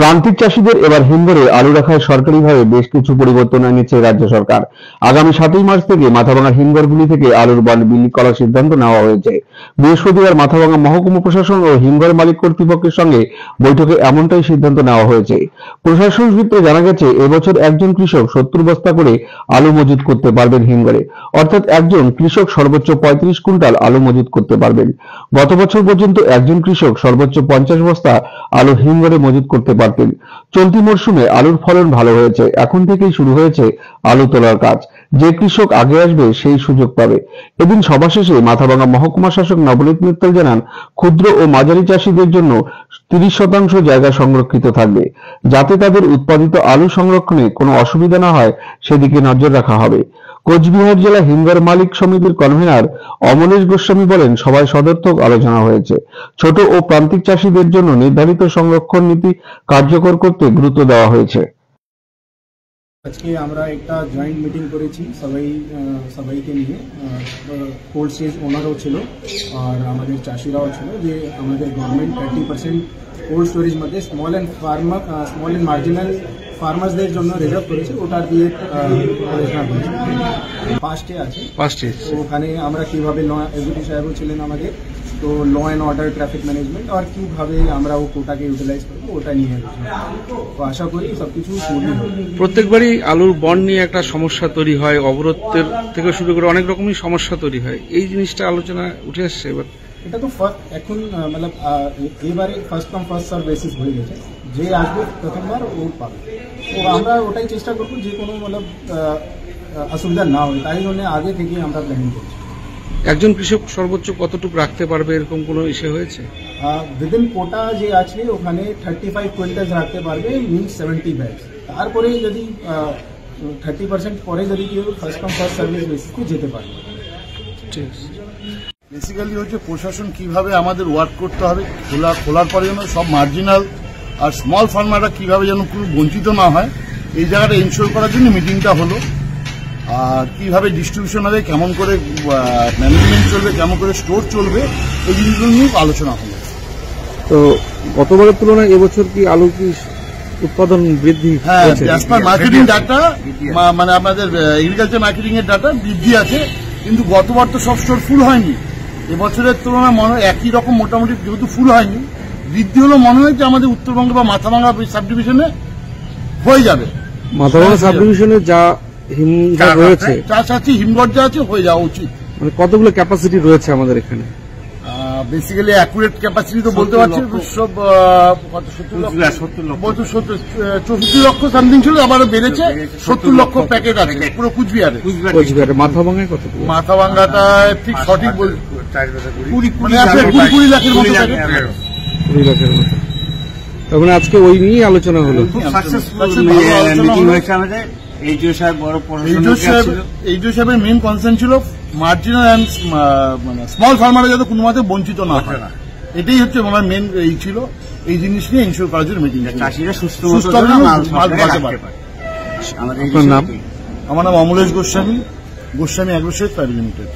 প্রান্তিক চাষীদের এবার হিমঘরে আলু রাখায় সরকারিভাবে বেশ কিছু পরিবর্তন এনেছে রাজ্য সরকার। আগামী 7ই মার্চ থেকে মাথাভাঙা হিমঘরগুলি থেকে আলুর বন্ড বিলি করার সিদ্ধান্ত নেওয়া হয়েছে। বৃহস্পতিবার মাথাভাঙা মহকুমা প্রশাসন ও হিমঘর মালিক কর্তৃপক্ষের সঙ্গে বৈঠকে এমনটাই সিদ্ধান্ত নেওয়া হয়েছে। প্রশাসন সূত্রে জানা গেছে, এবছর একজন কৃষক 70 বস্তা করে আলু মজুত করতে পারবেন হিমঘরে, অর্থাৎ একজন কৃষক সর্বোচ্চ 35 কুইন্টাল আলু মজুত করতে পারবেন। গত বছর পর্যন্ত একজন কৃষক সর্বোচ্চ 50 বস্তা আলু হিমঘরে মজুত করতে পারতেন। চলতি মরশুমে আলুর ফলন ভালো হয়েছে, এখন থেকেই শুরু হয়েছে আলু তোলার কাজ। যে কৃষক আগে আসবে সেই সুযোগ পাবে। এদিন সভা শেষে মাথাভাঙা মহকুমা শাসক নবনীত মিত্তল জানান, ক্ষুদ্র ও মাঝারি চাষীদের জন্য 30% জায়গা সংরক্ষিত থাকবে, যাতে তাদের উৎপাদিত আলু সংরক্ষণে কোনো অসুবিধা না হয় সেদিকে নজর রাখা হবে। কোচবিহার জেলা হিমঘর মালিক সমিতির কনভেনার অমলেশ গোস্বামী বলেন, সভায় সদর্থক আলোচনা হয়েছে। ছোট ও প্রান্তিক চাষীদের জন্য নির্ধারিত সংরক্ষণ নীতি কার্যকর করতে গুরুত্ব দেওয়া হয়েছে। আজকে আমরা একটা জয়েন্ট মিটিং করেছি সবাইকে নিয়ে, কোল্ড স্টোরেজ ওনারও ছিল আর আমাদের চাষিরাও ছিল, যে আমাদের গভর্নমেন্ট 30% কোল্ড স্টোরেজ মধ্যে স্মল এন্ড মার্জিনাল ফার্মার্সদের জন্য রিজার্ভ করেছে, ওটা দিয়ে আলোচনা করেছি। ফার্স্টে আছে, তো ওখানে আমরা কিভাবে এসডিপি সাহেবও ছিলেন আমাদের, তো law and order, traffic management আর কিভাবে আমরা ও কোটাকে ইউটিলাইজ করবো ওটা নিয়ে, তো আশা করি সবকিছু পূর্ণ হবে। প্রত্যেকবারই আলুর বন্ড নিয়ে একটা সমস্যা তৈরি হয়, অবরোধের থেকে শুরু করে অনেক রকমই সমস্যা তৈরি হয়, এই জিনিসটা আলোচনা উঠে আসছে এবার। এটা তো এখন मतलब এবারে first come first serve basis হয়ে গেছে, যে আসবে প্রথমবার ও পাবে। তো আমরা ওটাই চেষ্টা করবো যে কোনো मतलब অসুবিধা না হয়, তাই জন্য আগে থেকে আমরা প্ল্যানিং করছি। একজন কৃষক সর্বোচ্চ কতটুকু রাখতে পারবে, এরকম কোনো ইস্যু হয়েছে? উইদিন কোটা যে আছে ওখানে 35 কুইন্টাল রাখতে পারবে, মিনস 70 ব্যাগস। তারপরে যদি 30% পরে যদি কেউ ফার্স্ট কাম ফার্স্ট সার্ভিস বেসিসে যেতে পারে। ঠিক আছে। বেসিক্যালি হচ্ছে প্রশাসন কিভাবে আমাদের ওয়ার্ক করতে হবে, খোলার পরে যেন সব মার্জিনাল আর স্মল ফার্মাররা কিভাবে যেন কোনো বঞ্চিত না হয়, এই জায়গাটা এনশিওর করার জন্য মিটিংটা হলো। আর কিভাবে ডিস্ট্রিবিউশন হবে, কেমন করে ম্যানেজমেন্ট চলবে, কেমন করে স্টোর চলবে, এই জিনিসগুলো নিয়ে আলোচনা হলো। তো গতবারের তুলনায় এবছর কি আলু কি উৎপাদন বৃদ্ধি? হ্যাঁ, অ্যাজ পার মার্কেটিং ডাটা, মানে আপনাদের এগ্রিকালচার মার্কেটিং এর ডাটা বৃদ্ধি আছে, কিন্তু গতবার তো সব স্টোর ফুল হয়নি। এবছরের তুলনায় মনে হয় একই রকম মোটামুটি, যেহেতু ফুল হয়নি, বৃদ্ধি হলো মনে হয় যে আমাদের উত্তরবঙ্গ বা মাথাভাঙা সাব ডিভিশনে হয়ে যাবে। মাথাভাঙা সাব ডিভিশনে যা হিমঘর রয়েছে, হিমঘর যা আছে হয়ে যাওয়া উচিত। মানে কতগুলো ক্যাপাসিটি রয়েছে আমাদের এখানে? বেসিক্যালি অ্যাকুরেট ক্যাপাসিটি তো বলতে পারছি, সব 64 লক্ষ সামথিং ছিল, আবার বেড়েছে 70 লক্ষ প্যাকেট আছে পুরো কুচবিহারে। মাথাভাঙায় কত? মাথাভাঙাটা ঠিক সঠিক বল 20 লাখের মতো প্যাকেট। 20 লাখের মতো। তার মানে আজকে ওই নিয়েই আলোচনা হলো। এইচও সাহেবের মেইন কনসার্ন ছিল মার্জিনাল অ্যান্ড মানে স্মল ফার্মাররা যাতে কোনো মতে বঞ্চিত না হয়, এটাই হচ্ছে আমার মেইন এই ছিল। এই জিনিস নিয়ে ইনশিওর করার জন্য মিটিং। চাষিরা সুস্থ আমার নাম Amalesh Goswami, Goswami agro seed private limited.